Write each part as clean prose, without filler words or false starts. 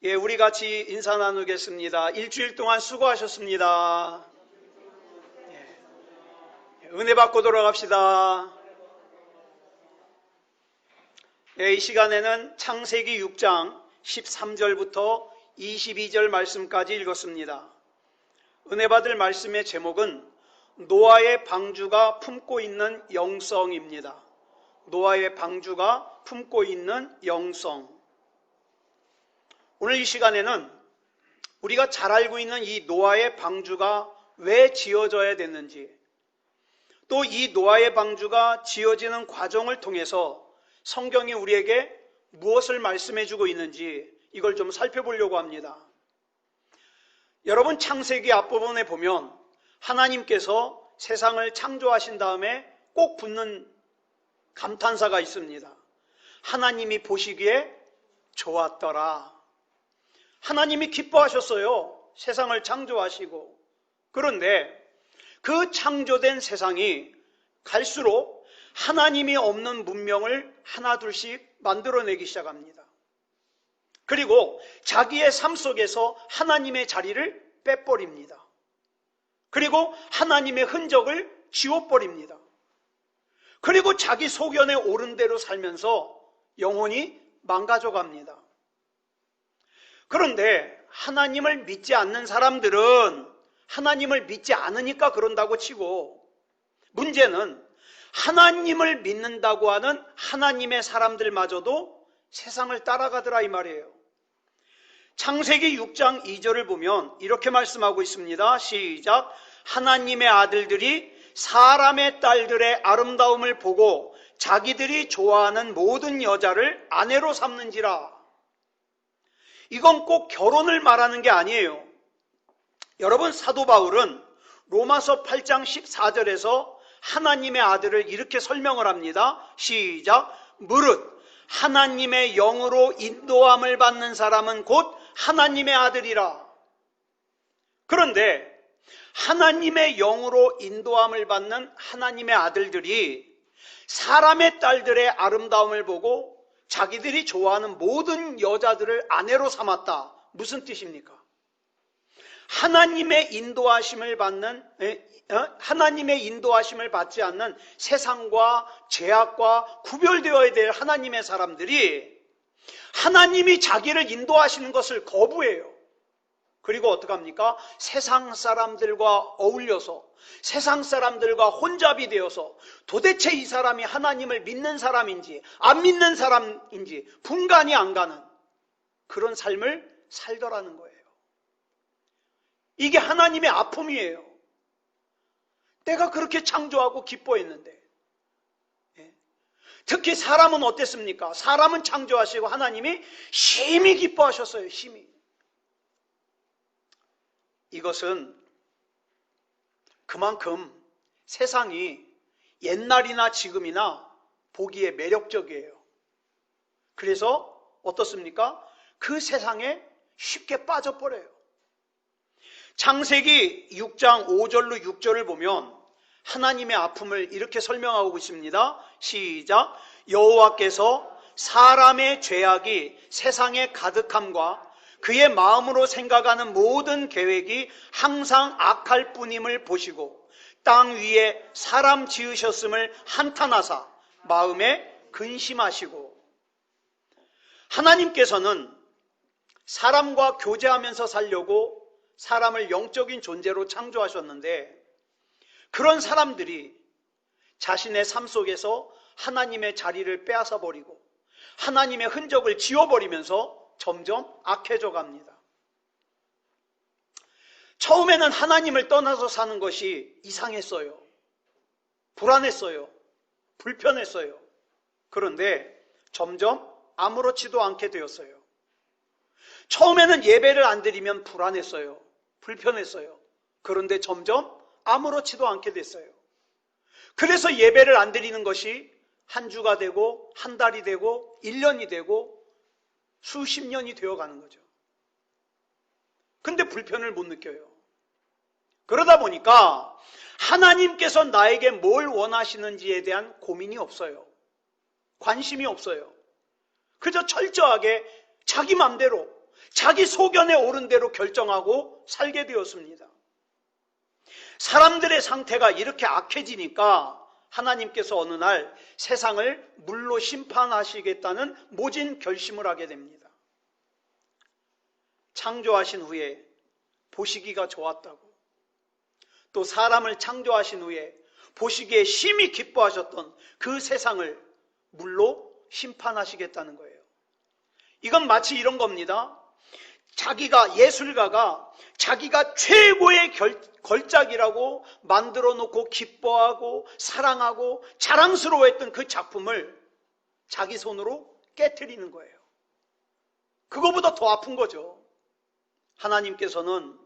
예, 우리 같이 인사 나누겠습니다. 일주일 동안 수고하셨습니다. 은혜 받고 돌아갑시다. 예, 이 시간에는 창세기 6장 13절부터 22절 말씀까지 읽었습니다. 은혜 받을 말씀의 제목은 노아의 방주가 품고 있는 영성입니다. 노아의 방주가 품고 있는 영성. 오늘 이 시간에는 우리가 잘 알고 있는 이 노아의 방주가 왜 지어져야 됐는지, 또 이 노아의 방주가 지어지는 과정을 통해서 성경이 우리에게 무엇을 말씀해 주고 있는지 이걸 좀 살펴보려고 합니다. 여러분, 창세기 앞부분에 보면 하나님께서 세상을 창조하신 다음에 꼭 붙는 감탄사가 있습니다. 하나님이 보시기에 좋았더라. 하나님이 기뻐하셨어요. 세상을 창조하시고. 그런데 그 창조된 세상이 갈수록 하나님이 없는 문명을 하나둘씩 만들어내기 시작합니다. 그리고 자기의 삶 속에서 하나님의 자리를 빼버립니다. 그리고 하나님의 흔적을 지워버립니다. 그리고 자기 소견에 옳은 대로 살면서 영혼이 망가져갑니다. 그런데 하나님을 믿지 않는 사람들은 하나님을 믿지 않으니까 그런다고 치고, 문제는 하나님을 믿는다고 하는 하나님의 사람들마저도 세상을 따라가더라 이 말이에요. 창세기 6장 2절을 보면 이렇게 말씀하고 있습니다. 시작. 하나님의 아들들이 사람의 딸들의 아름다움을 보고 자기들이 좋아하는 모든 여자를 아내로 삼는지라. 이건 꼭 결혼을 말하는 게 아니에요. 여러분, 사도 바울은 로마서 8장 14절에서 하나님의 아들을 이렇게 설명을 합니다. 시작. 무릇 하나님의 영으로 인도함을 받는 사람은 곧 하나님의 아들이라. 그런데 하나님의 영으로 인도함을 받는 하나님의 아들들이 사람의 딸들의 아름다움을 보고 자기들이 좋아하는 모든 여자들을 아내로 삼았다. 무슨 뜻입니까? 하나님의 인도하심을 받지 않는 세상과 죄악과 구별되어야 될 하나님의 사람들이 하나님이 자기를 인도하시는 것을 거부해요. 그리고 어떡합니까? 세상 사람들과 어울려서, 세상 사람들과 혼잡이 되어서 도대체 이 사람이 하나님을 믿는 사람인지 안 믿는 사람인지 분간이 안 가는 그런 삶을 살더라는 거예요. 이게 하나님의 아픔이에요. 내가 그렇게 창조하고 기뻐했는데. 특히 사람은 어땠습니까? 사람은 창조하시고 하나님이 심히 기뻐하셨어요. 심히. 이것은 그만큼 세상이 옛날이나 지금이나 보기에 매력적이에요. 그래서 어떻습니까? 그 세상에 쉽게 빠져버려요. 창세기 6장 5절로 6절을 보면 하나님의 아픔을 이렇게 설명하고 있습니다. 시작. 여호와께서 사람의 죄악이 세상에 가득함과 그의 마음으로 생각하는 모든 계획이 항상 악할 뿐임을 보시고 땅 위에 사람 지으셨음을 한탄하사 마음에 근심하시고. 하나님께서는 사람과 교제하면서 살려고 사람을 영적인 존재로 창조하셨는데, 그런 사람들이 자신의 삶 속에서 하나님의 자리를 빼앗아 버리고 하나님의 흔적을 지워버리면서 점점 악해져 갑니다. 처음에는 하나님을 떠나서 사는 것이 이상했어요. 불안했어요. 불편했어요. 그런데 점점 아무렇지도 않게 되었어요. 처음에는 예배를 안 드리면 불안했어요. 불편했어요. 그런데 점점 아무렇지도 않게 됐어요. 그래서 예배를 안 드리는 것이 한 주가 되고 한 달이 되고 1년이 되고 수십 년이 되어가는 거죠. 근데 불편을 못 느껴요. 그러다 보니까 하나님께서 나에게 뭘 원하시는지에 대한 고민이 없어요. 관심이 없어요. 그저 철저하게 자기 맘대로 자기 소견에 오른 대로 결정하고 살게 되었습니다. 사람들의 상태가 이렇게 악해지니까 하나님께서 어느 날 세상을 물로 심판하시겠다는 모진 결심을 하게 됩니다. 창조하신 후에 보시기가 좋았다고, 또 사람을 창조하신 후에 보시기에 심히 기뻐하셨던 그 세상을 물로 심판하시겠다는 거예요. 이건 마치 이런 겁니다. 예술가가 자기가 최고의 걸작이라고 만들어 놓고 기뻐하고 사랑하고 자랑스러워했던 그 작품을 자기 손으로 깨트리는 거예요. 그거보다 더 아픈 거죠. 하나님께서는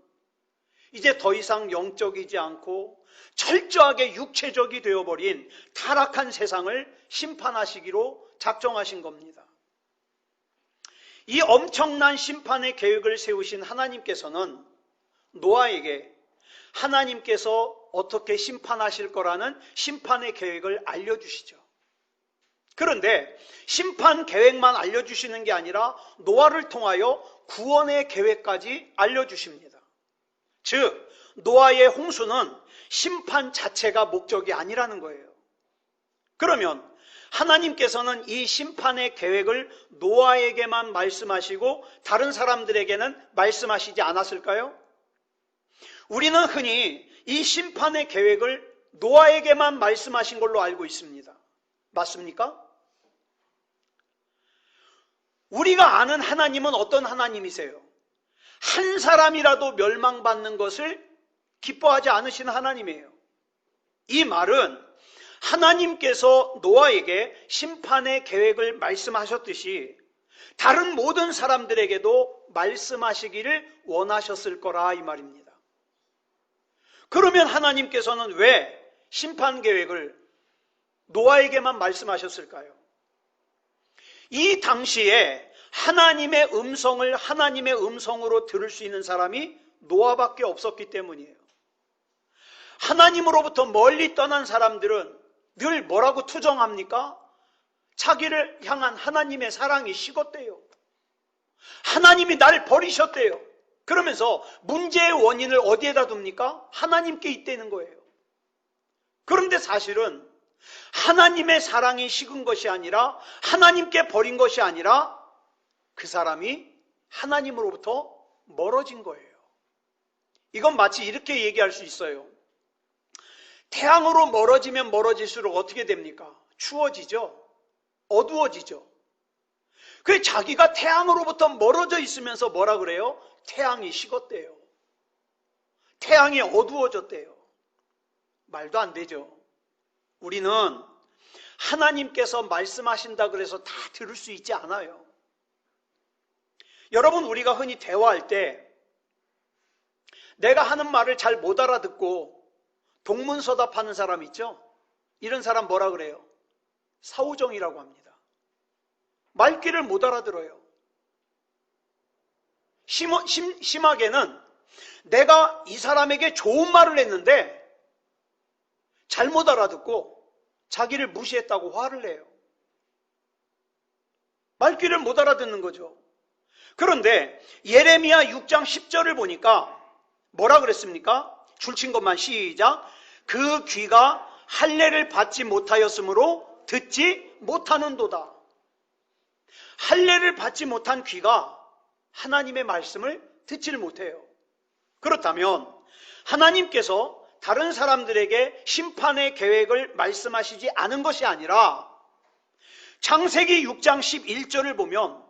이제 더 이상 영적이지 않고 철저하게 육체적이 되어버린 타락한 세상을 심판하시기로 작정하신 겁니다. 이 엄청난 심판의 계획을 세우신 하나님께서는 노아에게 하나님께서 어떻게 심판하실 거라는 심판의 계획을 알려주시죠. 그런데 심판 계획만 알려주시는 게 아니라 노아를 통하여 구원의 계획까지 알려주십니다. 즉, 노아의 홍수는 심판 자체가 목적이 아니라는 거예요. 그러면 하나님께서는 이 심판의 계획을 노아에게만 말씀하시고 다른 사람들에게는 말씀하시지 않았을까요? 우리는 흔히 이 심판의 계획을 노아에게만 말씀하신 걸로 알고 있습니다. 맞습니까? 우리가 아는 하나님은 어떤 하나님이세요? 한 사람이라도 멸망받는 것을 기뻐하지 않으시는 하나님이에요. 이 말은 하나님께서 노아에게 심판의 계획을 말씀하셨듯이 다른 모든 사람들에게도 말씀하시기를 원하셨을 거라 이 말입니다. 그러면 하나님께서는 왜 심판 계획을 노아에게만 말씀하셨을까요? 이 당시에 하나님의 음성으로 들을 수 있는 사람이 노아밖에 없었기 때문이에요. 하나님으로부터 멀리 떠난 사람들은 늘 뭐라고 투정합니까? 자기를 향한 하나님의 사랑이 식었대요. 하나님이 나를 버리셨대요. 그러면서 문제의 원인을 어디에다 둡니까? 하나님께 있다는 거예요. 그런데 사실은 하나님의 사랑이 식은 것이 아니라, 하나님께 버린 것이 아니라 그 사람이 하나님으로부터 멀어진 거예요. 이건 마치 이렇게 얘기할 수 있어요. 태양으로 멀어지면 멀어질수록 어떻게 됩니까? 추워지죠? 어두워지죠? 그래서 자기가 태양으로부터 멀어져 있으면서 뭐라 그래요? 태양이 식었대요. 태양이 어두워졌대요. 말도 안 되죠. 우리는 하나님께서 말씀하신다 그래서 다 들을 수 있지 않아요. 여러분, 우리가 흔히 대화할 때 내가 하는 말을 잘 못 알아듣고 동문서답하는 사람 있죠? 이런 사람 뭐라 그래요? 사우정이라고 합니다. 말귀를 못 알아들어요. 심하게는 내가 이 사람에게 좋은 말을 했는데 잘못 알아듣고 자기를 무시했다고 화를 내요. 말귀를 못 알아듣는 거죠. 그런데 예레미야 6장 10절을 보니까 뭐라 그랬습니까? 줄친 것만 시작. 그 귀가 할례를 받지 못하였으므로 듣지 못하는도다. 할례를 받지 못한 귀가 하나님의 말씀을 듣지를 못해요. 그렇다면 하나님께서 다른 사람들에게 심판의 계획을 말씀하시지 않은 것이 아니라 창세기 6장 11절을 보면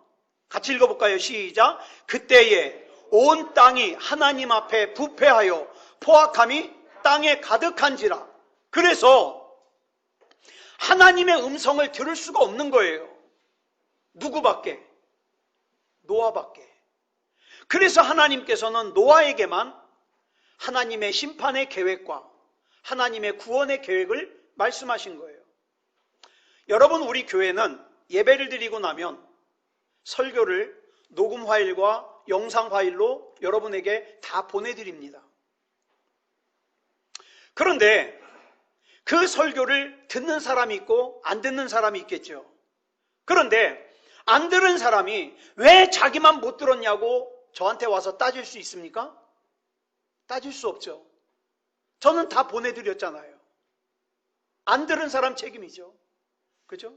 같이 읽어볼까요? 시작. 그때에 온 땅이 하나님 앞에 부패하여 포악함이 땅에 가득한지라. 그래서 하나님의 음성을 들을 수가 없는 거예요. 누구밖에? 노아밖에. 그래서 하나님께서는 노아에게만 하나님의 심판의 계획과 하나님의 구원의 계획을 말씀하신 거예요. 여러분, 우리 교회는 예배를 드리고 나면 설교를 녹음 파일과 영상 파일로 여러분에게 다 보내드립니다. 그런데 그 설교를 듣는 사람이 있고 안 듣는 사람이 있겠죠. 그런데 안 들은 사람이 왜 자기만 못 들었냐고 저한테 와서 따질 수 있습니까? 따질 수 없죠. 저는 다 보내드렸잖아요. 안 들은 사람 책임이죠. 그죠?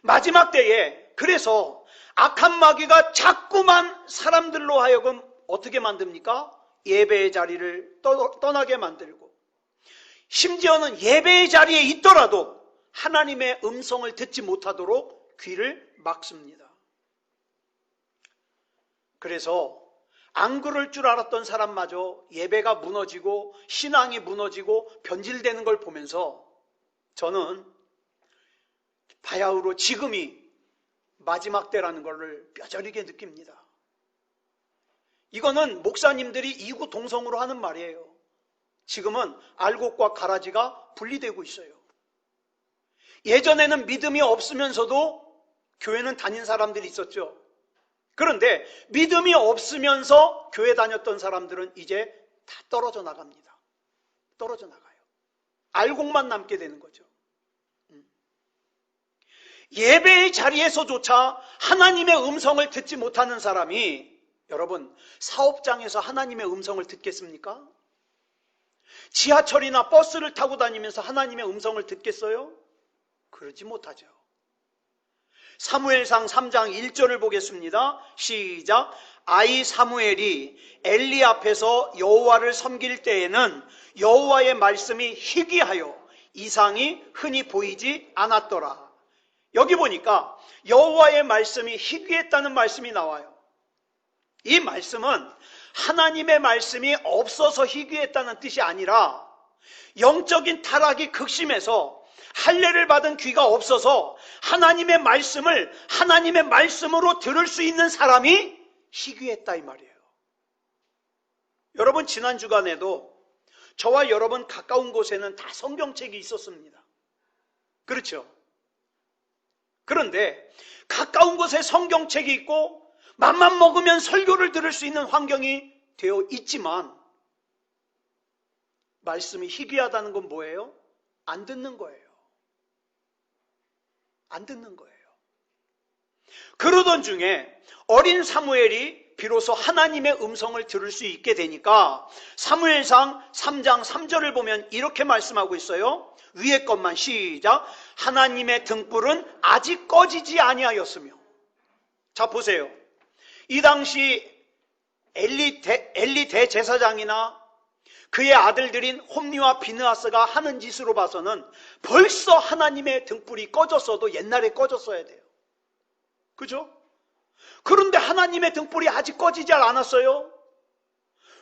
마지막 때에 그래서 악한 마귀가 자꾸만 사람들로 하여금 어떻게 만듭니까? 예배의 자리를 떠나게 만들고, 심지어는 예배의 자리에 있더라도 하나님의 음성을 듣지 못하도록 귀를 막습니다. 그래서 안 그럴 줄 알았던 사람마저 예배가 무너지고 신앙이 무너지고 변질되는 걸 보면서 저는 바야흐로 지금이 마지막 때라는 것을 뼈저리게 느낍니다. 이거는 목사님들이 이구동성으로 하는 말이에요. 지금은 알곡과 가라지가 분리되고 있어요. 예전에는 믿음이 없으면서도 교회는 다닌 사람들이 있었죠. 그런데 믿음이 없으면서 교회 다녔던 사람들은 이제 다 떨어져 나갑니다. 떨어져 나가요. 알곡만 남게 되는 거죠. 예배의 자리에서조차 하나님의 음성을 듣지 못하는 사람이, 여러분, 사업장에서 하나님의 음성을 듣겠습니까? 지하철이나 버스를 타고 다니면서 하나님의 음성을 듣겠어요? 그러지 못하죠. 사무엘상 3장 1절을 보겠습니다. 시작. 아이 사무엘이 엘리 앞에서 여호와를 섬길 때에는 여호와의 말씀이 희귀하여 이상이 흔히 보이지 않았더라. 여기 보니까 여호와의 말씀이 희귀했다는 말씀이 나와요. 이 말씀은 하나님의 말씀이 없어서 희귀했다는 뜻이 아니라 영적인 타락이 극심해서 할례를 받은 귀가 없어서 하나님의 말씀을 하나님의 말씀으로 들을 수 있는 사람이 희귀했다 이 말이에요. 여러분, 지난 주간에도 저와 여러분 가까운 곳에는 다 성경책이 있었습니다. 그렇죠? 그런데 가까운 곳에 성경책이 있고 맘만 먹으면 설교를 들을 수 있는 환경이 되어 있지만 말씀이 희귀하다는 건 뭐예요? 안 듣는 거예요. 안 듣는 거예요. 그러던 중에 어린 사무엘이 비로소 하나님의 음성을 들을 수 있게 되니까 사무엘상 3장 3절을 보면 이렇게 말씀하고 있어요. 위에 것만 시작. 하나님의 등불은 아직 꺼지지 아니하였으며. 자, 보세요. 이 당시 엘리 대제사장이나 그의 아들들인 홈리와 비느하스가 하는 짓으로 봐서는 벌써 하나님의 등불이 꺼졌어도 옛날에 꺼졌어야 돼요. 그죠? 그런데 하나님의 등불이 아직 꺼지지 않았어요.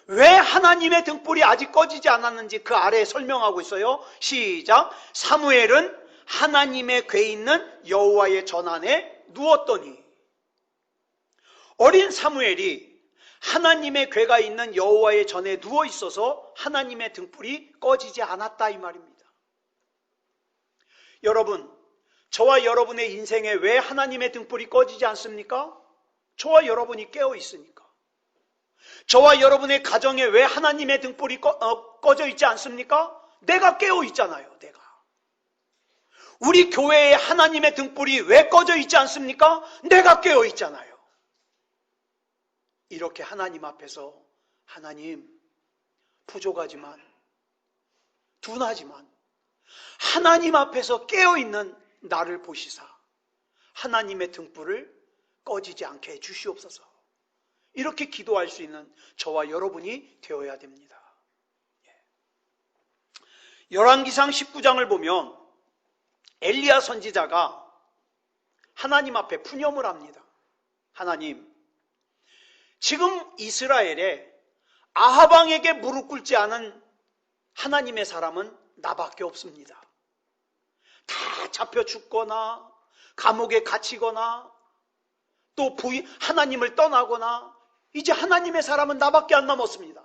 왜 하나님의 등불이 아직 꺼지지 않았는지 그 아래에 설명하고 있어요. 시작. 사무엘은 하나님의 궤 있는 여호와의 전 안에 누웠더니. 어린 사무엘이 하나님의 궤가 있는 여호와의 전에 누워 있어서 하나님의 등불이 꺼지지 않았다 이 말입니다. 여러분, 저와 여러분의 인생에 왜 하나님의 등불이 꺼지지 않습니까? 저와 여러분이 깨어 있으니까. 저와 여러분의 가정에 왜 하나님의 등불이 꺼져 있지 않습니까? 내가 깨어 있잖아요. 내가. 우리 교회에 하나님의 등불이 왜 꺼져 있지 않습니까? 내가 깨어 있잖아요. 이렇게 하나님 앞에서 하나님, 부족하지만 둔하지만 하나님 앞에서 깨어있는 나를 보시사 하나님의 등불을 꺼지지 않게 해주시옵소서. 이렇게 기도할 수 있는 저와 여러분이 되어야 됩니다. 열왕기상 19장을 보면 엘리야 선지자가 하나님 앞에 푸념을 합니다. 하나님, 지금 이스라엘에 아합 왕에게 무릎 꿇지 않은 하나님의 사람은 나밖에 없습니다. 다 잡혀 죽거나 감옥에 갇히거나 또 하나님을 떠나거나 이제 하나님의 사람은 나밖에 안 남았습니다.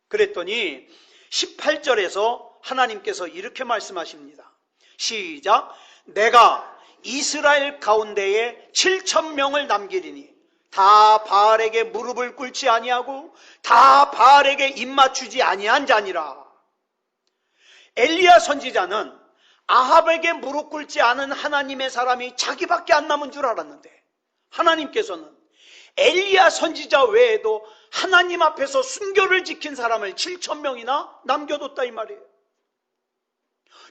그랬더니 18절에서 하나님께서 이렇게 말씀하십니다. 시작. 내가 이스라엘 가운데에 7,000명을 남기리니 다 바알에게 무릎을 꿇지 아니하고 다 바알에게 입맞추지 아니한 자니라. 엘리야 선지자는 아합에게 무릎 꿇지 않은 하나님의 사람이 자기밖에 안 남은 줄 알았는데 하나님께서는 엘리야 선지자 외에도 하나님 앞에서 순교를 지킨 사람을 7,000명이나 남겨뒀다 이 말이에요.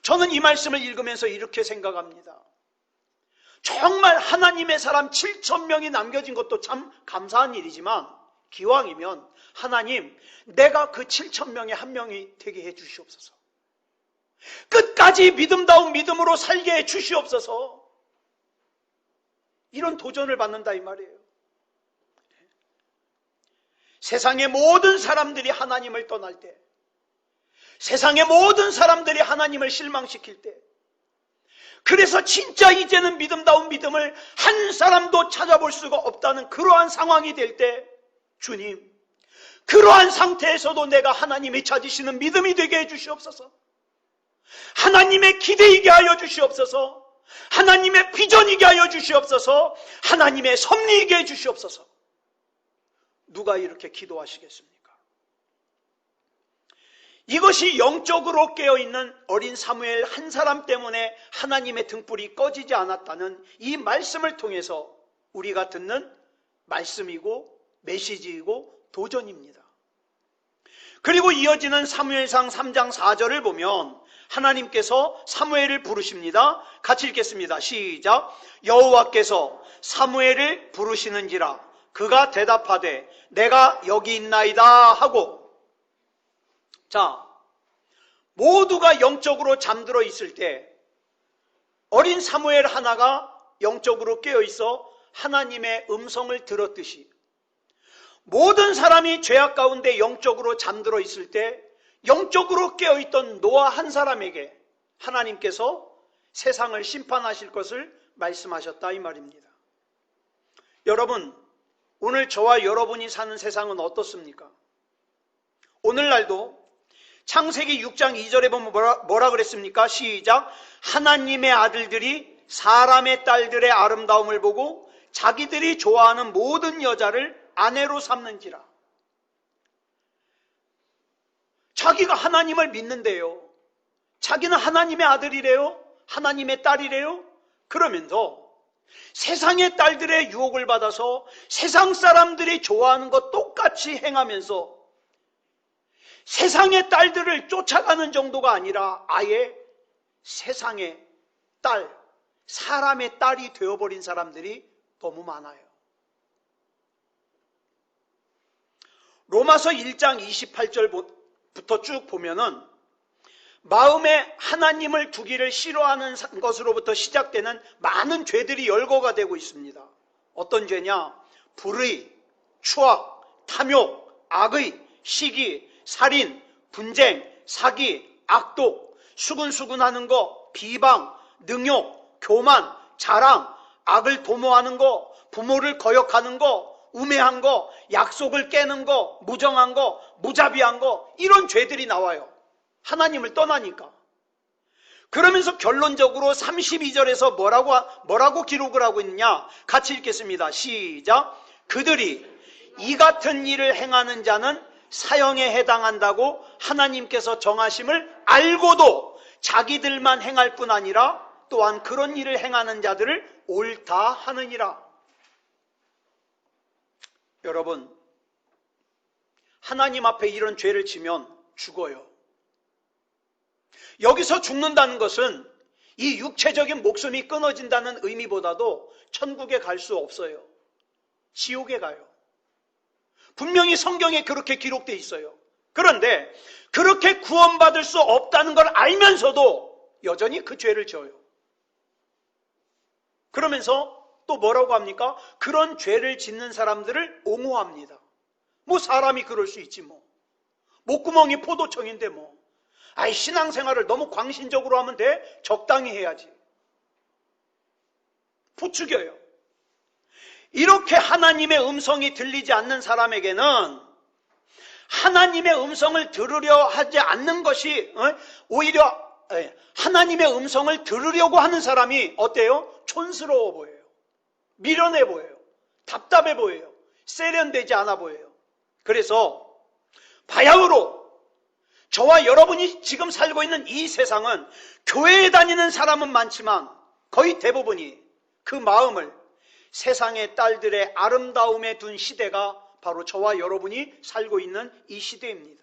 저는 이 말씀을 읽으면서 이렇게 생각합니다. 정말 하나님의 사람 7,000명이 남겨진 것도 참 감사한 일이지만 기왕이면 하나님, 내가 그 7,000명의 한 명이 되게 해 주시옵소서. 끝까지 믿음다운 믿음으로 살게 해 주시옵소서. 이런 도전을 받는다 이 말이에요. 세상의 모든 사람들이 하나님을 떠날 때, 세상의 모든 사람들이 하나님을 실망시킬 때, 그래서 진짜 이제는 믿음다운 믿음을 한 사람도 찾아볼 수가 없다는 그러한 상황이 될 때, 주님, 그러한 상태에서도 내가 하나님이 찾으시는 믿음이 되게 해 주시옵소서. 하나님의 기대이게 하여 주시옵소서. 하나님의 비전이게 하여 주시옵소서. 하나님의 섭리이게 해 주시옵소서. 누가 이렇게 기도하시겠습니까? 이것이 영적으로 깨어있는 어린 사무엘 한 사람 때문에 하나님의 등불이 꺼지지 않았다는 이 말씀을 통해서 우리가 듣는 말씀이고 메시지이고 도전입니다. 그리고 이어지는 사무엘상 3장 4절을 보면 하나님께서 사무엘을 부르십니다. 같이 읽겠습니다. 시작. 여호와께서 사무엘을 부르시는지라 그가 대답하되 내가 여기 있나이다 하고, 자, 모두가 영적으로 잠들어 있을 때 어린 사무엘 하나가 영적으로 깨어 있어 하나님의 음성을 들었듯이 모든 사람이 죄악 가운데 영적으로 잠들어 있을 때 영적으로 깨어 있던 노아 한 사람에게 하나님께서 세상을 심판하실 것을 말씀하셨다 이 말입니다. 여러분, 오늘 저와 여러분이 사는 세상은 어떻습니까? 오늘날도 창세기 6장 2절에 보면 뭐라 그랬습니까? 시작. 하나님의 아들들이 사람의 딸들의 아름다움을 보고 자기들이 좋아하는 모든 여자를 아내로 삼는지라. 자기가 하나님을 믿는데요, 자기는 하나님의 아들이래요, 하나님의 딸이래요. 그러면서 세상의 딸들의 유혹을 받아서 세상 사람들이 좋아하는 것 똑같이 행하면서 세상의 딸들을 쫓아가는 정도가 아니라 아예 세상의 딸, 사람의 딸이 되어버린 사람들이 너무 많아요. 로마서 1장 28절부터 쭉 보면은 마음에 하나님을 두기를 싫어하는 것으로부터 시작되는 많은 죄들이 열거가 되고 있습니다. 어떤 죄냐? 불의, 추악, 탐욕, 악의, 시기, 살인, 분쟁, 사기, 악독, 수근수근하는 거, 비방, 능욕, 교만, 자랑, 악을 도모하는 거, 부모를 거역하는 거, 우매한 거, 약속을 깨는 거, 무정한 거, 무자비한 거, 이런 죄들이 나와요. 하나님을 떠나니까. 그러면서 결론적으로 32절에서 뭐라고 기록을 하고 있느냐? 같이 읽겠습니다. 시작. 그들이 이 같은 일을 행하는 자는 사형에 해당한다고 하나님께서 정하심을 알고도 자기들만 행할 뿐 아니라 또한 그런 일을 행하는 자들을 옳다 하느니라. 여러분, 하나님 앞에 이런 죄를 지면 죽어요. 여기서 죽는다는 것은 이 육체적인 목숨이 끊어진다는 의미보다도 천국에 갈 수 없어요. 지옥에 가요. 분명히 성경에 그렇게 기록되어 있어요. 그런데 그렇게 구원받을 수 없다는 걸 알면서도 여전히 그 죄를 지어요. 그러면서 또 뭐라고 합니까? 그런 죄를 짓는 사람들을 옹호합니다. 뭐 사람이 그럴 수 있지 뭐. 목구멍이 포도청인데 뭐. 아이, 신앙생활을 너무 광신적으로 하면 돼? 적당히 해야지. 부추겨요. 이렇게 하나님의 음성이 들리지 않는 사람에게는 하나님의 음성을 들으려 하지 않는 것이 오히려 하나님의 음성을 들으려고 하는 사람이 어때요? 촌스러워 보여요. 미련해 보여요. 답답해 보여요. 세련되지 않아 보여요. 그래서 바야흐로 저와 여러분이 지금 살고 있는 이 세상은 교회에 다니는 사람은 많지만 거의 대부분이 그 마음을 세상의 딸들의 아름다움에 둔 시대가 바로 저와 여러분이 살고 있는 이 시대입니다.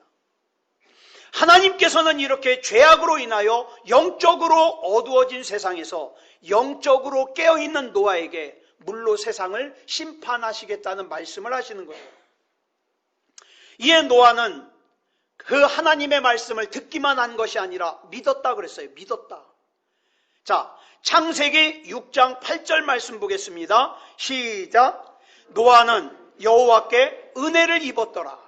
하나님께서는 이렇게 죄악으로 인하여 영적으로 어두워진 세상에서 영적으로 깨어있는 노아에게 물로 세상을 심판하시겠다는 말씀을 하시는 거예요. 이에 노아는 그 하나님의 말씀을 듣기만 한 것이 아니라 믿었다 그랬어요. 믿었다. 자, 창세기 6장 8절 말씀 보겠습니다. 시작. 노아는 여호와께 은혜를 입었더라.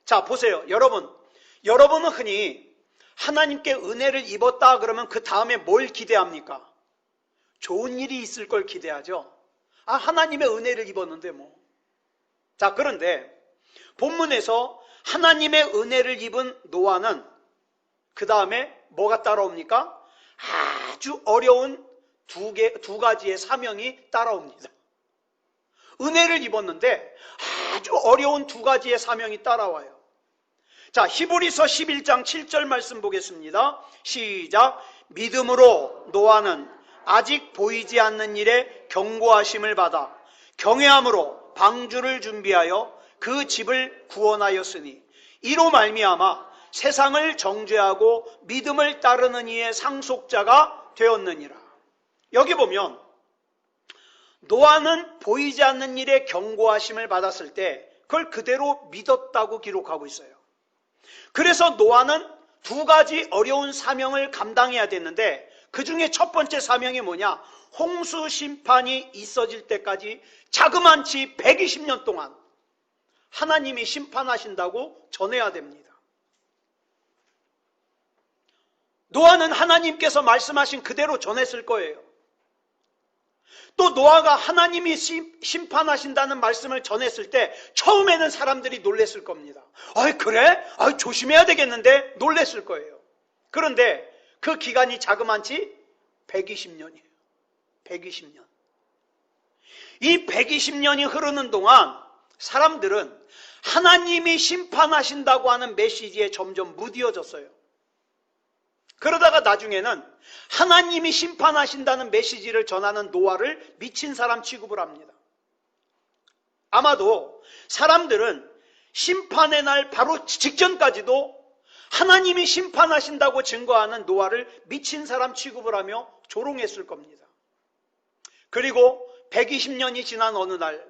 자, 보세요. 여러분은 흔히 하나님께 은혜를 입었다 그러면 그 다음에 뭘 기대합니까? 좋은 일이 있을 걸 기대하죠. 아, 하나님의 은혜를 입었는데 뭐. 자, 그런데 본문에서 하나님의 은혜를 입은 노아는 그 다음에 뭐가 따라옵니까? 아주 어려운 두 가지의 사명이 따라옵니다. 은혜를 입었는데 아주 어려운 두 가지의 사명이 따라와요. 자, 히브리서 11장 7절 말씀 보겠습니다. 시작. 믿음으로 노아는 아직 보이지 않는 일에 경고하심을 받아 경외함으로 방주를 준비하여 그 집을 구원하였으니 이로 말미암아 세상을 정죄하고 믿음을 따르는 이의 상속자가 되었느니라. 여기 보면 노아는 보이지 않는 일에 경고하심을 받았을 때 그걸 그대로 믿었다고 기록하고 있어요. 그래서 노아는 두 가지 어려운 사명을 감당해야 됐는데 그 중에 첫 번째 사명이 뭐냐? 홍수 심판이 있어질 때까지 자그만치 120년 동안 하나님이 심판하신다고 전해야 됩니다. 노아는 하나님께서 말씀하신 그대로 전했을 거예요. 또 노아가 하나님이 심판하신다는 말씀을 전했을 때 처음에는 사람들이 놀랬을 겁니다. 아이, 그래? 아이, 조심해야 되겠는데? 놀랬을 거예요. 그런데 그 기간이 자그만치 120년이에요. 120년. 이 120년이 흐르는 동안 사람들은 하나님이 심판하신다고 하는 메시지에 점점 무디어졌어요. 그러다가 나중에는 하나님이 심판하신다는 메시지를 전하는 노아를 미친 사람 취급을 합니다. 아마도 사람들은 심판의 날 바로 직전까지도 하나님이 심판하신다고 증거하는 노아를 미친 사람 취급을 하며 조롱했을 겁니다. 그리고 120년이 지난 어느 날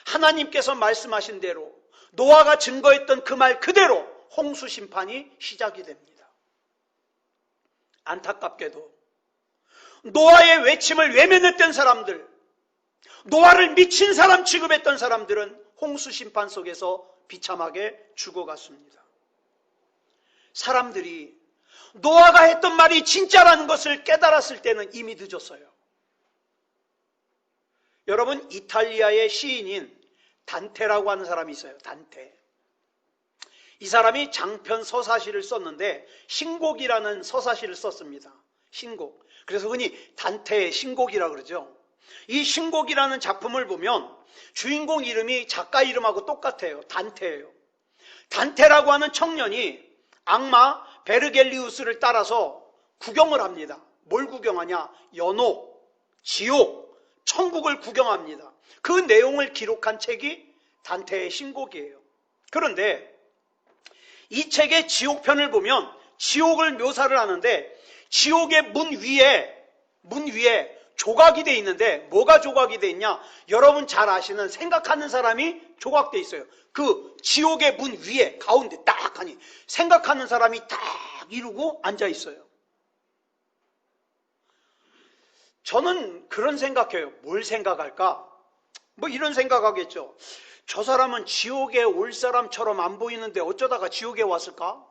하나님께서 말씀하신 대로 노아가 증거했던 그 말 그대로 홍수 심판이 시작이 됩니다. 안타깝게도 노아의 외침을 외면했던 사람들, 노아를 미친 사람 취급했던 사람들은 홍수 심판 속에서 비참하게 죽어갔습니다. 사람들이 노아가 했던 말이 진짜라는 것을 깨달았을 때는 이미 늦었어요. 여러분, 이탈리아의 시인인 단테라고 하는 사람이 있어요. 단테. 이 사람이 장편 서사시를 썼는데 신곡이라는 서사시를 썼습니다. 신곡. 그래서 흔히 단테의 신곡이라고 그러죠. 이 신곡이라는 작품을 보면 주인공 이름이 작가 이름하고 똑같아요. 단테예요. 단테라고 하는 청년이 악마 베르겔리우스를 따라서 구경을 합니다. 뭘 구경하냐? 연옥, 지옥, 천국을 구경합니다. 그 내용을 기록한 책이 단테의 신곡이에요. 그런데 이 책의 지옥편을 보면 지옥을 묘사를 하는데 지옥의 문 위에 조각이 돼 있는데 뭐가 조각이 돼 있냐? 여러분 잘 아시는 생각하는 사람이 조각돼 있어요. 그 지옥의 문 위에 가운데 딱 하니 생각하는 사람이 딱 이루고 앉아 있어요. 저는 그런 생각해요. 뭘 생각할까? 뭐 이런 생각하겠죠. 저 사람은 지옥에 올 사람처럼 안 보이는데 어쩌다가 지옥에 왔을까?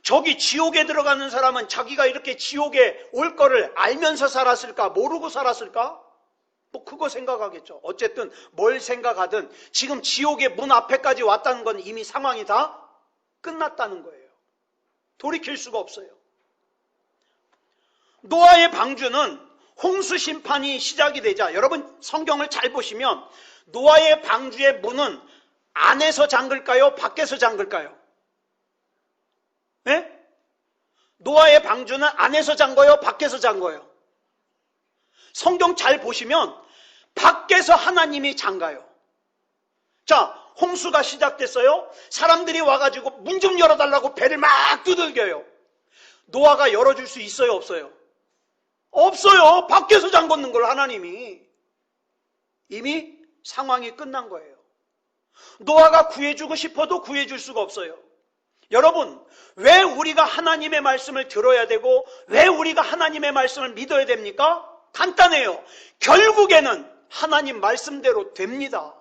저기 지옥에 들어가는 사람은 자기가 이렇게 지옥에 올 거를 알면서 살았을까? 모르고 살았을까? 뭐 그거 생각하겠죠. 어쨌든 뭘 생각하든 지금 지옥의 문 앞에까지 왔다는 건 이미 상황이 다 끝났다는 거예요. 돌이킬 수가 없어요. 노아의 방주는 홍수 심판이 시작이 되자, 여러분 성경을 잘 보시면 노아의 방주의 문은 안에서 잠글까요? 밖에서 잠글까요? 예? 노아의 방주는 안에서 잔 거예요? 밖에서 잔 거예요? 성경 잘 보시면 밖에서 하나님이 잠가요. 자, 홍수가 시작됐어요. 사람들이 와가지고 문 좀 열어달라고 배를 막 두들겨요. 노아가 열어줄 수 있어요? 없어요? 없어요. 밖에서 잠궜는 걸 하나님이. 이미 상황이 끝난 거예요. 노아가 구해주고 싶어도 구해줄 수가 없어요. 여러분, 왜 우리가 하나님의 말씀을 들어야 되고 왜 우리가 하나님의 말씀을 믿어야 됩니까? 간단해요. 결국에는 하나님 말씀대로 됩니다.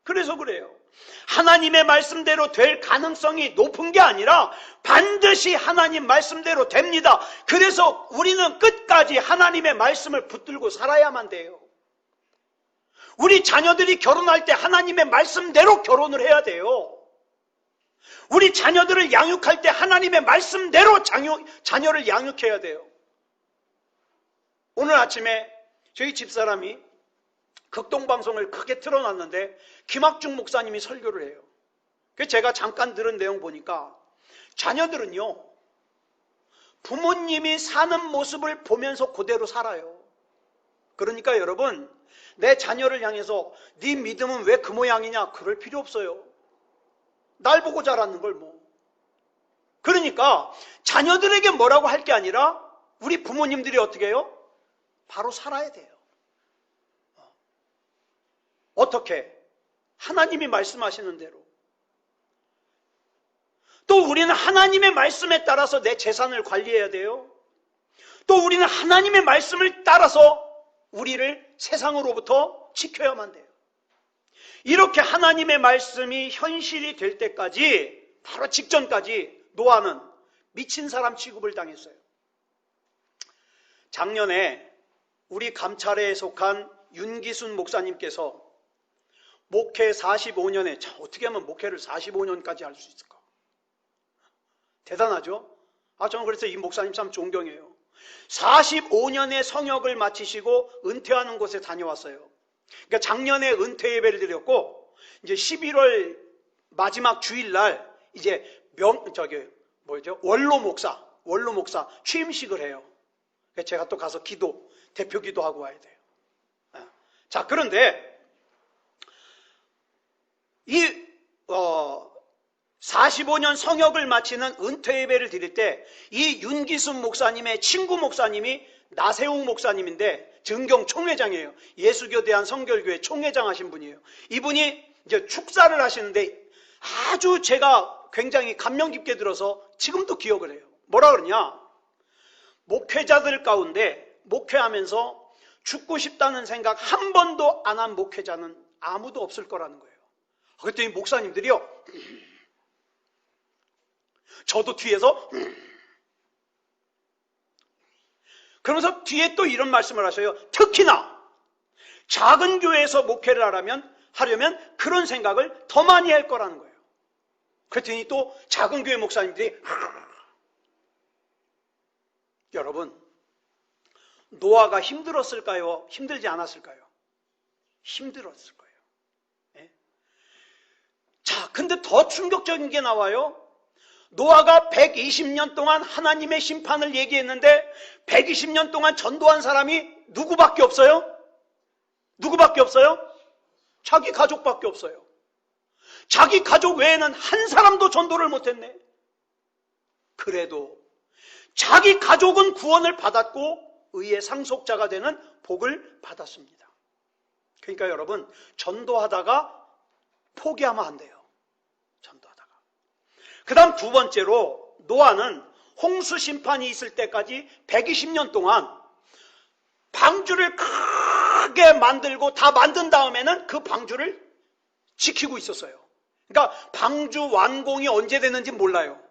그래서 그래요. 하나님의 말씀대로 될 가능성이 높은 게 아니라 반드시 하나님 말씀대로 됩니다. 그래서 우리는 끝까지 하나님의 말씀을 붙들고 살아야만 돼요. 우리 자녀들이 결혼할 때 하나님의 말씀대로 결혼을 해야 돼요. 우리 자녀들을 양육할 때 하나님의 말씀대로 자녀를 양육해야 돼요. 오늘 아침에 저희 집사람이 극동방송을 크게 틀어놨는데 김학중 목사님이 설교를 해요. 그래서 제가 잠깐 들은 내용 보니까 자녀들은요, 부모님이 사는 모습을 보면서 그대로 살아요. 그러니까 여러분, 내 자녀를 향해서 네 믿음은 왜 그 모양이냐 그럴 필요 없어요. 날 보고 자라는 걸 뭐. 그러니까 자녀들에게 뭐라고 할 게 아니라 우리 부모님들이 어떻게 해요? 바로 살아야 돼요. 어떻게? 하나님이 말씀하시는 대로. 또 우리는 하나님의 말씀에 따라서 내 재산을 관리해야 돼요. 또 우리는 하나님의 말씀을 따라서 우리를 세상으로부터 지켜야만 돼요. 이렇게 하나님의 말씀이 현실이 될 때까지, 바로 직전까지 노아는 미친 사람 취급을 당했어요. 작년에 우리 감찰회에 속한 윤기순 목사님께서 목회 45년에, 어떻게 하면 목회를 45년까지 할 수 있을까? 대단하죠? 저는 그래서 이 목사님 참 존경해요. 45년의 성역을 마치시고 은퇴하는 곳에 다녀왔어요. 그러니까 작년에 은퇴 예배를 드렸고, 이제 11월 마지막 주일날 이제 원로 목사 취임식을 해요. 그래서 제가 또 가서 대표 기도하고 와야 돼요. 자, 그런데 이 45년 성역을 마치는 은퇴 예배를 드릴 때 이 윤기순 목사님의 친구 목사님이 나세웅 목사님인데 증경 총회장이에요. 예수교 대한 성결교회 총회장 하신 분이에요. 이분이 이제 축사를 하시는데 아주 제가 굉장히 감명 깊게 들어서 지금도 기억을 해요. 뭐라 그러냐? 목회자들 가운데 목회하면서 죽고 싶다는 생각 한 번도 안 한 목회자는 아무도 없을 거라는 거예요. 그랬더니 목사님들이요, 저도 뒤에서 그러면서 뒤에 또 이런 말씀을 하셔요. 특히나 작은 교회에서 목회를 하려면 그런 생각을 더 많이 할 거라는 거예요. 그랬더니 또 작은 교회 목사님들이 여러분, 노아가 힘들었을까요? 힘들지 않았을까요? 힘들었을 거예요. 네? 자, 근데 더 충격적인 게 나와요. 노아가 120년 동안 하나님의 심판을 얘기했는데 120년 동안 전도한 사람이 누구밖에 없어요? 누구밖에 없어요? 자기 가족밖에 없어요. 자기 가족 외에는 한 사람도 전도를 못했네. 그래도 자기 가족은 구원을 받았고 의의 상속자가 되는 복을 받았습니다. 그러니까 여러분, 전도하다가 포기하면 안 돼요. 전도하다가. 그 다음 두 번째로 노아는 홍수 심판이 있을 때까지 120년 동안 방주를 크게 만들고 다 만든 다음에는 그 방주를 지키고 있었어요. 그러니까 방주 완공이 언제 됐는지 몰라요.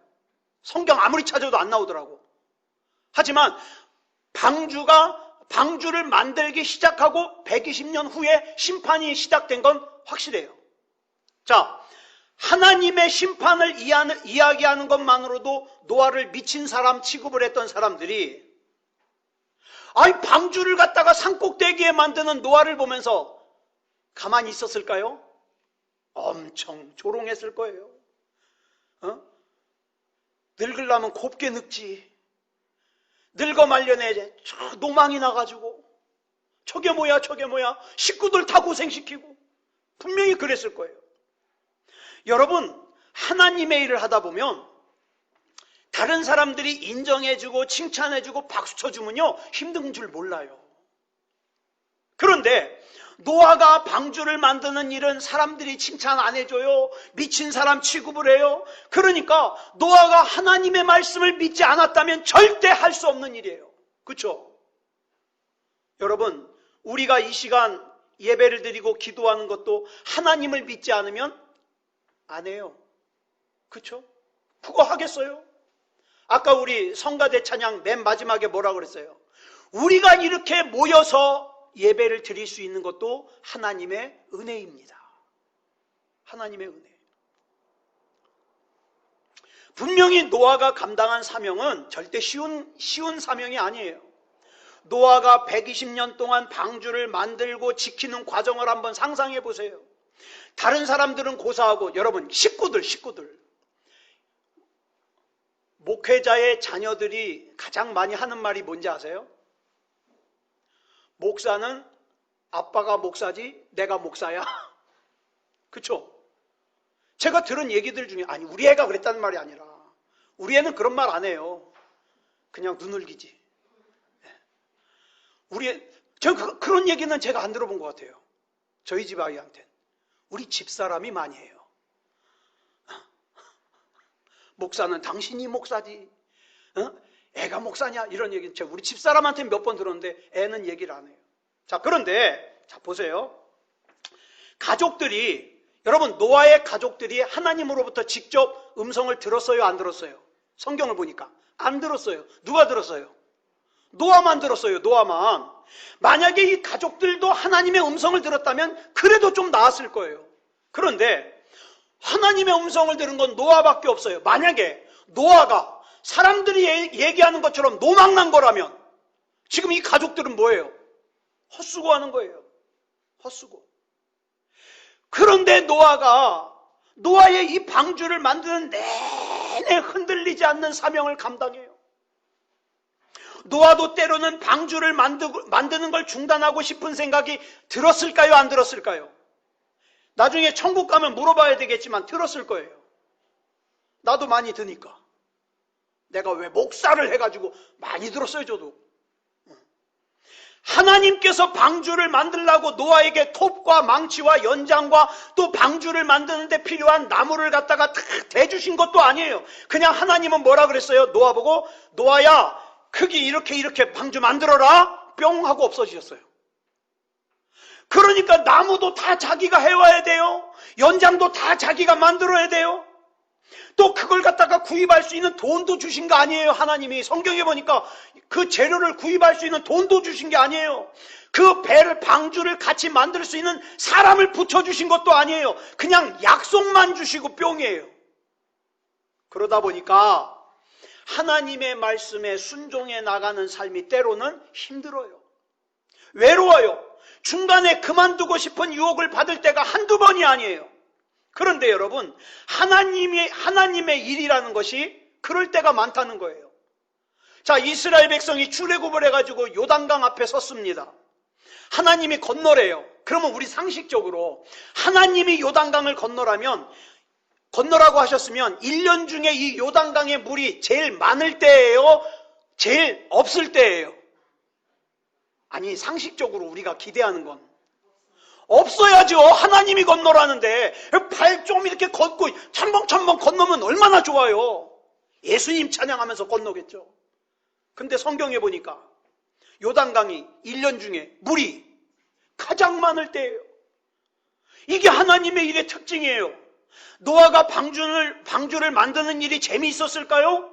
성경 아무리 찾아도 안 나오더라고. 하지만 방주를 만들기 시작하고 120년 후에 심판이 시작된 건 확실해요. 자, 하나님의 심판을 이야기하는 것만으로도 노아를 미친 사람 취급을 했던 사람들이 방주를 갖다가 산꼭대기에 만드는 노아를 보면서 가만히 있었을까요? 엄청 조롱했을 거예요. 늙으려면 곱게 늙지. 늙어 말년에 노망이 나가지고 저게 뭐야 저게 뭐야 식구들 다 고생시키고 분명히 그랬을 거예요. 여러분, 하나님의 일을 하다 보면 다른 사람들이 인정해주고 칭찬해주고 박수 쳐주면요 힘든 줄 몰라요. 그런데 노아가 방주를 만드는 일은 사람들이 칭찬 안 해줘요. 미친 사람 취급을 해요. 그러니까 노아가 하나님의 말씀을 믿지 않았다면 절대 할 수 없는 일이에요. 그렇죠? 여러분, 우리가 이 시간 예배를 드리고 기도하는 것도 하나님을 믿지 않으면 안 해요. 그렇죠? 그거 하겠어요? 아까 우리 성가대 찬양 맨 마지막에 뭐라 그랬어요? 우리가 이렇게 모여서 예배를 드릴 수 있는 것도 하나님의 은혜입니다. 하나님의 은혜. 분명히 노아가 감당한 사명은 절대 쉬운 사명이 아니에요. 노아가 120년 동안 방주를 만들고 지키는 과정을 한번 상상해 보세요. 다른 사람들은 고사하고, 여러분 식구들 목회자의 자녀들이 가장 많이 하는 말이 뭔지 아세요? 목사는 아빠가 목사지 내가 목사야. 그쵸? 제가 들은 얘기들 중에, 아니 우리 애가 그랬다는 말이 아니라 우리 애는 그런 말 안 해요. 그냥 눈을기지. 그런 얘기는 제가 안 들어본 것 같아요. 저희 집 아이한테는. 우리 집사람이 많이 해요. 목사는 당신이 목사지. 애가 목사냐? 이런 얘기는 제가 우리 집사람한테 몇 번 들었는데 애는 얘기를 안 해요. 자, 그런데 자 보세요. 가족들이, 여러분 노아의 가족들이 하나님으로부터 직접 음성을 들었어요? 안 들었어요? 성경을 보니까 안 들었어요. 누가 들었어요? 노아만 들었어요. 노아만. 만약에 이 가족들도 하나님의 음성을 들었다면 그래도 좀 나았을 거예요. 그런데 하나님의 음성을 들은 건 노아밖에 없어요. 만약에 노아가 사람들이 얘기하는 것처럼 노망난 거라면 지금 이 가족들은 뭐예요? 헛수고 하는 거예요. 헛수고. 그런데 노아의 이 방주를 만드는 내내 흔들리지 않는 사명을 감당해요. 노아도 때로는 방주를 만드는 걸 중단하고 싶은 생각이 들었을까요? 안 들었을까요? 나중에 천국 가면 물어봐야 되겠지만 들었을 거예요. 나도 많이 드니까. 내가 왜 목사를 해가지고 많이 들었어요, 저도. 하나님께서 방주를 만들라고 노아에게 톱과 망치와 연장과 또 방주를 만드는데 필요한 나무를 갖다가 다 대주신 것도 아니에요. 그냥 하나님은 뭐라 그랬어요? 노아 보고, 노아야 크기 이렇게 방주 만들어라. 뿅 하고 없어지셨어요. 그러니까 나무도 다 자기가 해와야 돼요. 연장도 다 자기가 만들어야 돼요. 또 그걸 갖다가 구입할 수 있는 돈도 주신 거 아니에요. 하나님이 성경에 보니까 그 재료를 구입할 수 있는 돈도 주신 게 아니에요. 그 방주를 같이 만들 수 있는 사람을 붙여주신 것도 아니에요. 그냥 약속만 주시고 뿅이에요. 그러다 보니까 하나님의 말씀에 순종해 나가는 삶이 때로는 힘들어요. 외로워요. 중간에 그만두고 싶은 유혹을 받을 때가 한두 번이 아니에요. 그런데 여러분, 하나님의 일이라는 것이 그럴 때가 많다는 거예요. 자, 이스라엘 백성이 출애굽을 해가지고 요단강 앞에 섰습니다. 하나님이 건너래요. 그러면 우리 상식적으로 하나님이 요단강을 건너라고 하셨으면 1년 중에 이 요단강의 물이 제일 많을 때예요? 제일 없을 때예요? 아니, 상식적으로 우리가 기대하는 건 없어야죠. 하나님이 건너라는데 발 좀 이렇게 걷고 첨벙첨벙 건너면 얼마나 좋아요. 예수님 찬양하면서 건너겠죠. 근데 성경에 보니까 요단강이 1년 중에 물이 가장 많을 때예요. 이게 하나님의 일의 특징이에요. 노아가 방주를 만드는 일이 재미있었을까요?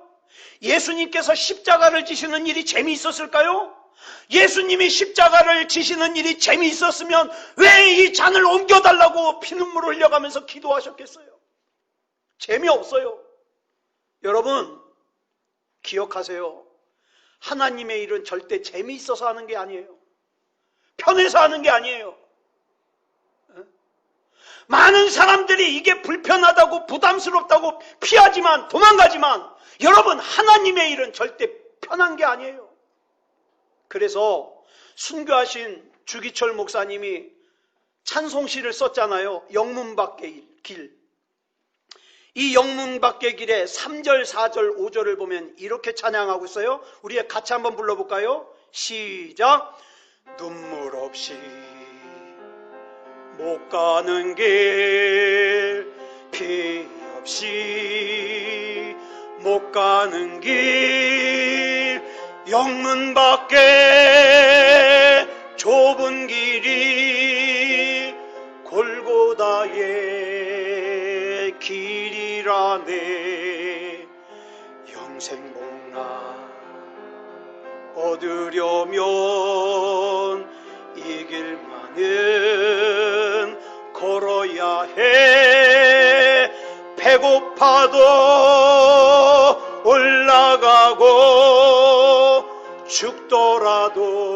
예수님께서 십자가를 지시는 일이 재미있었을까요? 예수님이 십자가를 지시는 일이 재미있었으면 왜 이 잔을 옮겨달라고 피눈물을 흘려가면서 기도하셨겠어요? 재미없어요. 여러분 기억하세요. 하나님의 일은 절대 재미있어서 하는 게 아니에요. 편해서 하는 게 아니에요. 많은 사람들이 이게 불편하다고 부담스럽다고 피하지만 도망가지만 여러분 하나님의 일은 절대 편한 게 아니에요. 그래서 순교하신 주기철 목사님이 찬송시를 썼잖아요. 영문 밖의 길. 이 영문 밖의 길에 3절, 4절, 5절을 보면 이렇게 찬양하고 있어요. 우리 같이 한번 불러볼까요? 시작. 눈물 없이 못 가는 길, 피 없이 못 가는 길, 영문 밖에 좁은 길이 골고다의 길이라네. 영생복락 얻으려면 이 길만은 걸어야 해. 배고파도 올라가고 죽더라도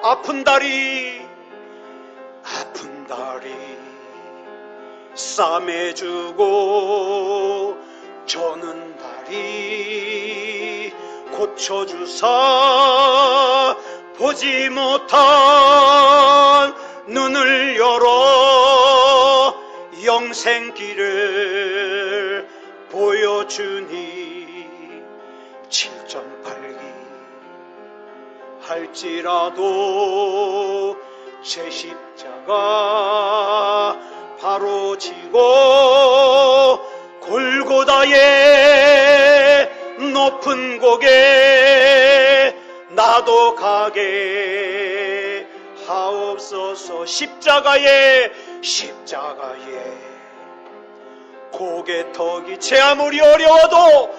아픈 다리 싸매주고 저는 다리 고쳐주사 보지 못한 눈을 열어 영생길을 보여주니 7.8기 할지라도 제 십자가 바로 지고 골고다의 높은 곡에 나도 가게 하옵소서. 십자가에 고개 터기 제 아무리 어려워도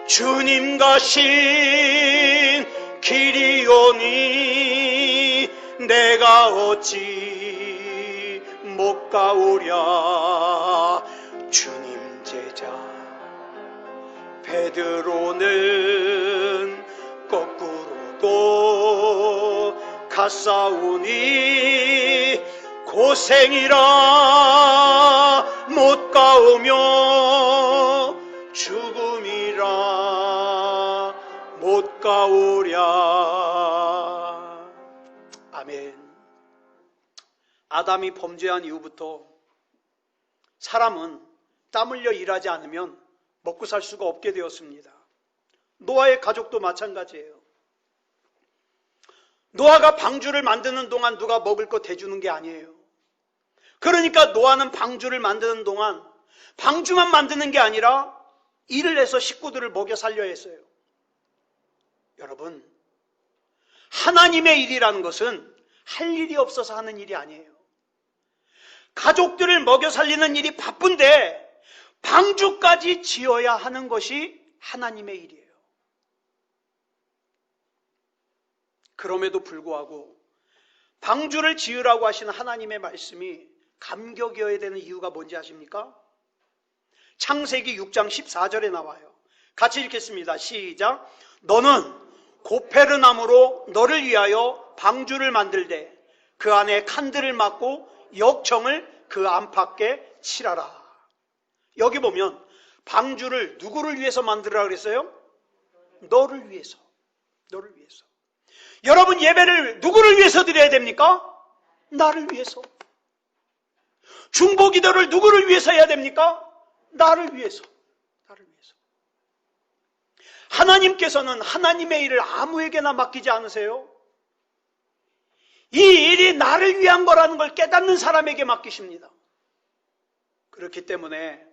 주님 가신 길이오니 내가 어찌 못 가오랴. 주님 제자 베드로는 거꾸로도 갔사오니 고생이라 못 가오며 죽음이라 못 가오랴. 아멘. 아담이 범죄한 이후부터 사람은 땀 흘려 일하지 않으면 먹고 살 수가 없게 되었습니다. 노아의 가족도 마찬가지예요. 노아가 방주를 만드는 동안 누가 먹을 거 대주는 게 아니에요. 그러니까 노아는 방주를 만드는 동안 방주만 만드는 게 아니라 일을 해서 식구들을 먹여 살려야 했어요. 여러분, 하나님의 일이라는 것은 할 일이 없어서 하는 일이 아니에요. 가족들을 먹여 살리는 일이 바쁜데 방주까지 지어야 하는 것이 하나님의 일이에요. 그럼에도 불구하고 방주를 지으라고 하시는 하나님의 말씀이 감격이어야 되는 이유가 뭔지 아십니까? 창세기 6장 14절에 나와요. 같이 읽겠습니다. 시작. 너는 고페르나무로 너를 위하여 방주를 만들되 그 안에 칸들을 막고 역청을 그 안팎에 칠하라. 여기 보면 방주를 누구를 위해서 만들으라 그랬어요? 너를 위해서. 너를 위해서. 여러분 예배를 누구를 위해서 드려야 됩니까? 나를 위해서. 중보기도를 누구를 위해서 해야 됩니까? 나를 위해서. 나를 위해서. 하나님께서는 하나님의 일을 아무에게나 맡기지 않으세요. 이 일이 나를 위한 거라는 걸 깨닫는 사람에게 맡기십니다. 그렇기 때문에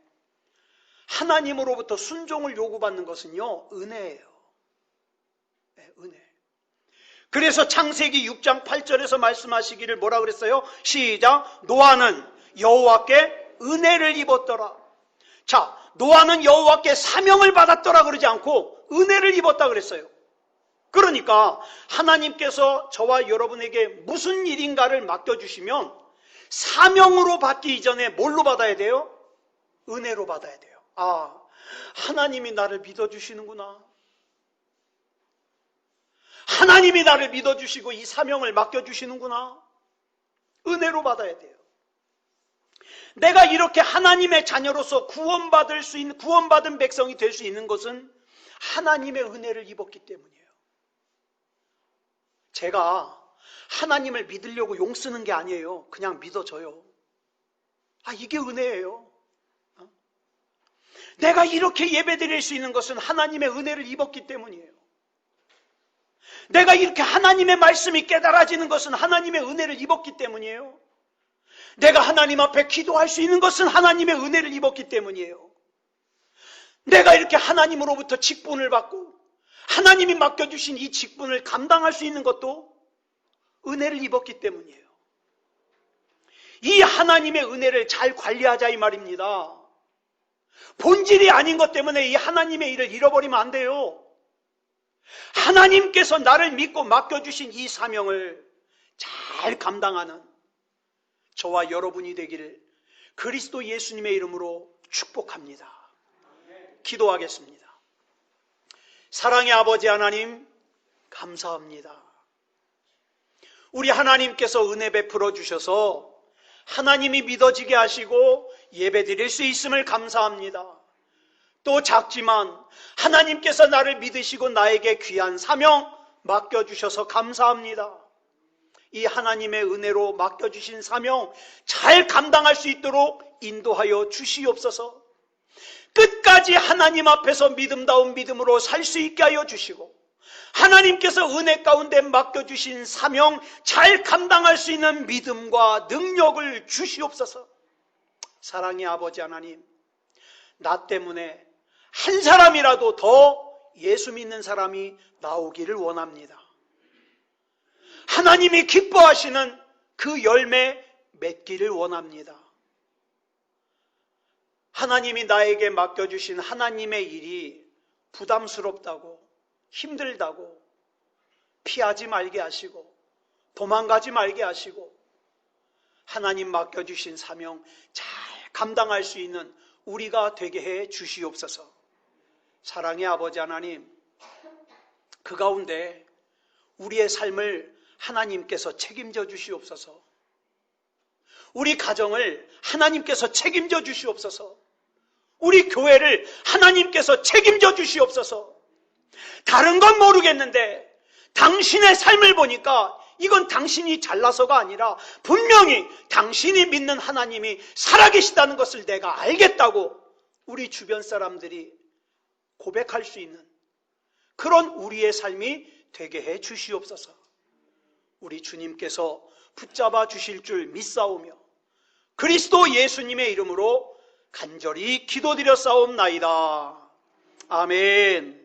하나님으로부터 순종을 요구받는 것은요, 은혜예요. 네, 은혜. 그래서 창세기 6장 8절에서 말씀하시기를 뭐라 그랬어요? 시작. 노아는 여호와께 은혜를 입었더라. 자, 노아는 여호와께 사명을 받았더라 그러지 않고 은혜를 입었다 그랬어요. 그러니까 하나님께서 저와 여러분에게 무슨 일인가를 맡겨주시면 사명으로 받기 이전에 뭘로 받아야 돼요? 은혜로 받아야 돼요. 아, 하나님이 나를 믿어주시고 이 사명을 맡겨주시는구나. 은혜로 받아야 돼요. 내가 이렇게 하나님의 자녀로서 구원받은 백성이 될 수 있는 것은 하나님의 은혜를 입었기 때문이에요. 제가 하나님을 믿으려고 용 쓰는 게 아니에요. 그냥 믿어져요. 이게 은혜예요. 내가 이렇게 예배드릴 수 있는 것은 하나님의 은혜를 입었기 때문이에요. 내가 이렇게 하나님의 말씀이 깨달아지는 것은 하나님의 은혜를 입었기 때문이에요. 내가 하나님 앞에 기도할 수 있는 것은 하나님의 은혜를 입었기 때문이에요. 내가 이렇게 하나님으로부터 직분을 받고 하나님이 맡겨주신 이 직분을 감당할 수 있는 것도 은혜를 입었기 때문이에요. 이 하나님의 은혜를 잘 관리하자 이 말입니다. 본질이 아닌 것 때문에 이 하나님의 일을 잃어버리면 안 돼요. 하나님께서 나를 믿고 맡겨주신 이 사명을 잘 감당하는 저와 여러분이 되기를 그리스도 예수님의 이름으로 축복합니다. 기도하겠습니다. 사랑의 아버지 하나님, 감사합니다. 우리 하나님께서 은혜 베풀어 주셔서 하나님이 믿어지게 하시고 예배드릴 수 있음을 감사합니다. 또 작지만 하나님께서 나를 믿으시고 나에게 귀한 사명 맡겨주셔서 감사합니다. 이 하나님의 은혜로 맡겨주신 사명 잘 감당할 수 있도록 인도하여 주시옵소서. 끝까지 하나님 앞에서 믿음다운 믿음으로 살 수 있게 하여 주시고 하나님께서 은혜 가운데 맡겨주신 사명 잘 감당할 수 있는 믿음과 능력을 주시옵소서. 사랑의 아버지 하나님, 나 때문에 한 사람이라도 더 예수 믿는 사람이 나오기를 원합니다. 하나님이 기뻐하시는 그 열매 맺기를 원합니다. 하나님이 나에게 맡겨주신 하나님의 일이 부담스럽다고 힘들다고 피하지 말게 하시고 도망가지 말게 하시고 하나님 맡겨주신 사명 잘 감당할 수 있는 우리가 되게 해 주시옵소서. 사랑의 아버지 하나님, 그 가운데 우리의 삶을 하나님께서 책임져 주시옵소서. 우리 가정을 하나님께서 책임져 주시옵소서. 우리 교회를 하나님께서 책임져 주시옵소서. 다른 건 모르겠는데 당신의 삶을 보니까 이건 당신이 잘나서가 아니라 분명히 당신이 믿는 하나님이 살아계시다는 것을 내가 알겠다고 우리 주변 사람들이 고백할 수 있는 그런 우리의 삶이 되게 해 주시옵소서. 우리 주님께서 붙잡아 주실 줄 믿사오며 그리스도 예수님의 이름으로 간절히 기도드렸사옵나이다. 아멘.